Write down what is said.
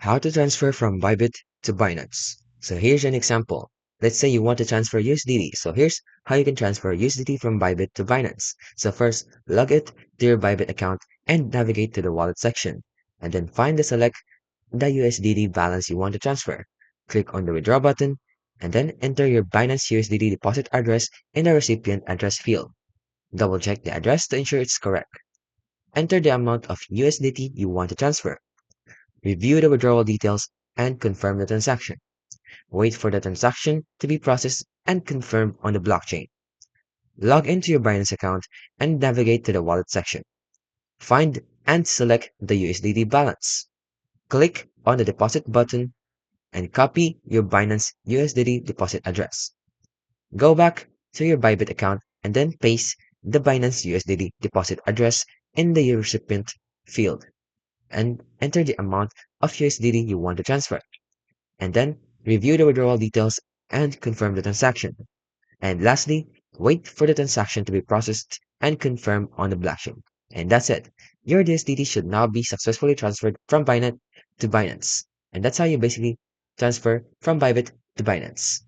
How to transfer from Bybit to Binance. So here's an example. Let's say you want to transfer USDT. So here's how you can transfer USDT from Bybit to Binance. So first, log it to your Bybit account and navigate to the wallet section. And then find the select the USDT balance you want to transfer. Click on the withdraw button and then enter your Binance USDT deposit address in the recipient address field. Double check the address to ensure it's correct. Enter the amount of USDT you want to transfer. Review the withdrawal details and confirm the transaction. Wait for the transaction to be processed and confirmed on the blockchain. Log into your Binance account and navigate to the wallet section. Find and select the USDT balance. Click on the deposit button and copy your Binance USDT deposit address. Go back to your Bybit account and then paste the Binance USDT deposit address in the recipient field and enter the amount of USDT you want to transfer. And then review the withdrawal details and confirm the transaction. And lastly, wait for the transaction to be processed and confirmed on the blockchain. And that's it. Your USDT should now be successfully transferred from Binance to Binance. And that's how you basically transfer from Bybit to Binance.